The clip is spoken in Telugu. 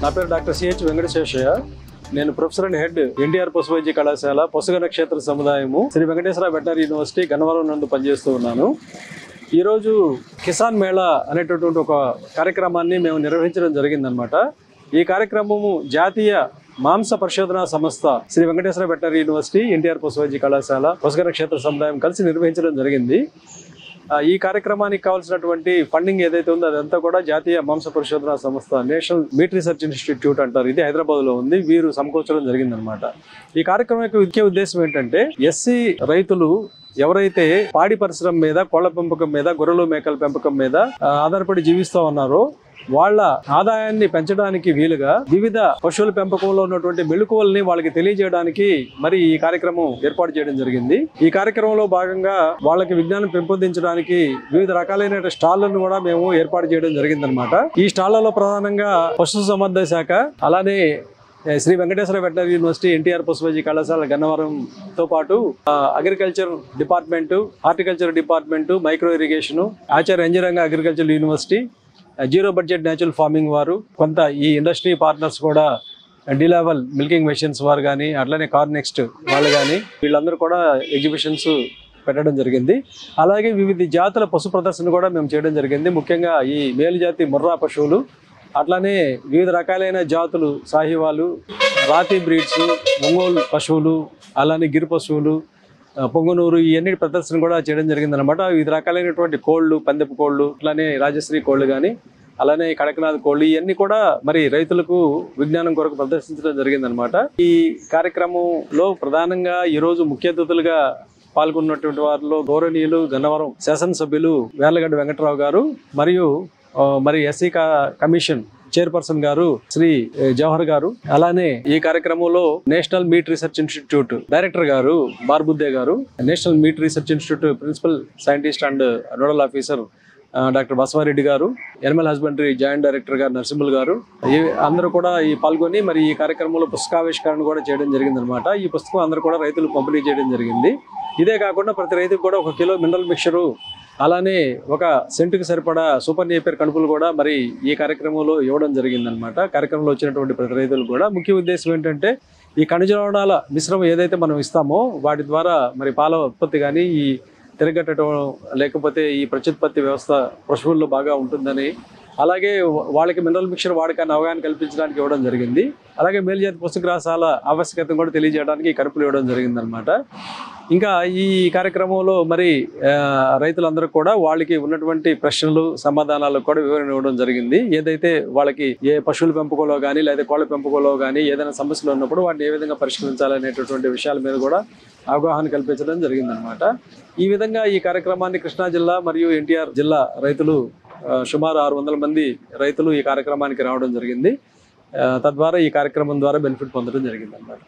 నా పేరు డాక్టర్ సిహెచ్ వెంకటశేషయ్య. నేను ప్రొఫెసర్ అండ్ హెడ్ ఎన్టీఆర్ పశు వైద్య కళాశాల పశుగణ నక్షత్ర సముదాయము శ్రీ వెంకటేశ్వర వెటనరీ యూనివర్సిటీ గన్నవరం నందు పనిచేస్తూ ఉన్నాను. ఈరోజు కిసాన్ మేళా అనేటటువంటి ఒక కార్యక్రమాన్ని మేము నిర్వహించడం జరిగిందనమాట. ఈ కార్యక్రమము జాతీయ మాంస పరిశోధనా సంస్థ శ్రీ వెంకటేశ్వర వెటనరీ యూనివర్సిటీ ఎన్టీఆర్ పశు వైద్య కళాశాల పశుగణ నక్షత్ర సముదాయం కలిసి నిర్వహించడం జరిగింది. ఈ కార్యక్రమానికి కావాల్సినటువంటి ఫండింగ్ ఏదైతే ఉందో అదంతా కూడా జాతీయ మాంస పరిశోధనా సంస్థ నేషనల్ మీట్ రీసెర్చ్ ఇన్స్టిట్యూట్ అంటారు, ఇది హైదరాబాద్ లో ఉంది, వీరు సమకూర్చడం జరిగిందనమాట. ఈ కార్యక్రమం యొక్క ముఖ్య ఉద్దేశం ఏంటంటే ఎస్సీ రైతులు ఎవరైతే పాడి పరిశ్రమ మీద, కోళ్ల పెంపకం మీద, గొర్రెలు మేకల పెంపకం మీద ఆధారపడి జీవిస్తూ ఉన్నారో వాళ్ళ ఆదాయాన్ని పెంచడానికి వీలుగా వివిధ పశువుల పెంపకంలో ఉన్నటువంటి మెళుకువల్ని వాళ్ళకి తెలియజేయడానికి మరి ఈ కార్యక్రమం ఏర్పాటు చేయడం జరిగింది. ఈ కార్యక్రమంలో భాగంగా వాళ్ళకి విజ్ఞానం పెంపొందించడానికి వివిధ రకాలైన స్టాళ్లను కూడా మేము ఏర్పాటు చేయడం జరిగిందనమాట. ఈ స్టాళ్లలో ప్రధానంగా పశు సంవర్ధక శాఖ, అలానే శ్రీ వెంకటేశ్వర వెటనరీ యూనివర్సిటీ ఎన్టీఆర్ పశు వైద్య కళాశాల గన్నవరంతో పాటు agriculture department, horticulture department, micro irrigation, Acharya అంజరంగ agriculture university, zero budget natural farming వారు, కొంత ఈ ఇండస్ట్రీ పార్ట్నర్స్ కూడా డిలెవల్ మిల్కింగ్ మెషిన్స్ వారు కానీ, అట్లనే కార్నెక్స్ట్ వాళ్ళు కానీ, వీళ్ళందరూ కూడా ఎగ్జిబిషన్స్ పెట్టడం జరిగింది. అలాగే వివిధ జాతుల పశు ప్రదర్శన కూడా మేము చేయడం జరిగింది. ముఖ్యంగా ఈ మేలు జాతి ముర్రా పశువులు, అట్లానే వివిధ రకాలైన జాతులు, సాహివాలు, రాతి బ్రీడ్స్, ఒంగోలు పశువులు, అలానే గిరి పశువులు, పొంగనూరు, ఇవన్నీ ప్రదర్శన కూడా చేయడం జరిగిందనమాట. వివిధ రకాలైనటువంటి కోళ్ళు, పందెపు కోళ్ళు, అట్లానే రాజశ్రీ కోళ్ళు కానీ, అలానే కడకనాథ్ కోళ్ళు, ఇవన్నీ కూడా మరి రైతులకు విజ్ఞానం కొరకు ప్రదర్శించడం జరిగిందనమాట. ఈ కార్యక్రమంలో ప్రధానంగా ఈరోజు ముఖ్య అతిథులుగా పాల్గొన్నటువంటి వారిలో గౌరవనీయులు గన్నవరం శాసనసభ్యులు వేర్లగడ్డ వెంకటరావు గారు మరియు మరి ఎస్సీ కమిషన్ చైర్పర్సన్ గారు శ్రీ జవహర్ గారు, అలానే ఈ కార్యక్రమంలో National Meat Research Institute director garu Barbudde garu, National Meat Research Institute principal scientist and nodal officer doctor Basavareddy garu, animal husbandry joint director గారు నరసింహులు గారు, అందరూ కూడా ఈ పాల్గొని మరి ఈ కార్యక్రమంలో పుస్తకావిష్కరణ కూడా చేయడం జరిగిందనమాట. ఈ పుస్తకం అందరూ కూడా రైతులు పంపిణీ చేయడం జరిగింది. ఇదే కాకుండా ప్రతి రైతుకు కూడా 1 కిలో మినరల్ మిక్చరు, అలానే 1 సెంటుకి సరిపడా సూపర్ నేపియర్ కణుపులు కూడా మరి ఈ కార్యక్రమంలో ఇవ్వడం జరిగిందనమాట. కార్యక్రమంలో వచ్చినటువంటి ప్రతి రైతులు కూడా ముఖ్య ఉద్దేశం ఏంటంటే ఈ ఖనిజ లవణాల మిశ్రమం ఏదైతే మనం ఇస్తామో వాటి ద్వారా మరి పాల ఉత్పత్తి కానీ, ఈ తిరగట్టడం లేకపోతే ఈ ప్రత్యుత్పత్తి వ్యవస్థ పశువుల్లో బాగా ఉంటుందని, అలాగే వాళ్ళకి మినరల్ మిక్చర్ వాడకాన్ని అవగాహన కల్పించడానికి ఇవ్వడం జరిగింది. అలాగే మేలుజాతి పశుగ్రాసాల ఆవశ్యకతను కూడా తెలియజేయడానికి ఈ కరుపులు ఇవ్వడం జరిగిందనమాట. ఇంకా ఈ కార్యక్రమంలో మరి రైతులందరూ కూడా వాళ్ళకి ఉన్నటువంటి ప్రశ్నలు, సమాధానాలకు కూడా వివరణ ఇవ్వడం జరిగింది. ఏదైతే వాళ్ళకి ఏ పశువుల పెంపకంలో కానీ లేదా కోళ్ళ పెంపకంలో కానీ ఏదైనా సమస్యలు ఉన్నప్పుడు వాటిని ఏ విధంగా పరిష్కరించాలనేటటువంటి విషయాల మీద కూడా అవగాహన కల్పించడం జరిగిందనమాట. ఈ విధంగా ఈ కార్యక్రమాన్ని కృష్ణా జిల్లా మరియు ఎన్టీఆర్ జిల్లా రైతులు సుమారు 600 మంది రైతులు ఈ కార్యక్రమానికి రావడం జరిగింది. తద్వారా ఈ కార్యక్రమం ద్వారా బెనిఫిట్ పొందడం జరిగిందన్నమాట.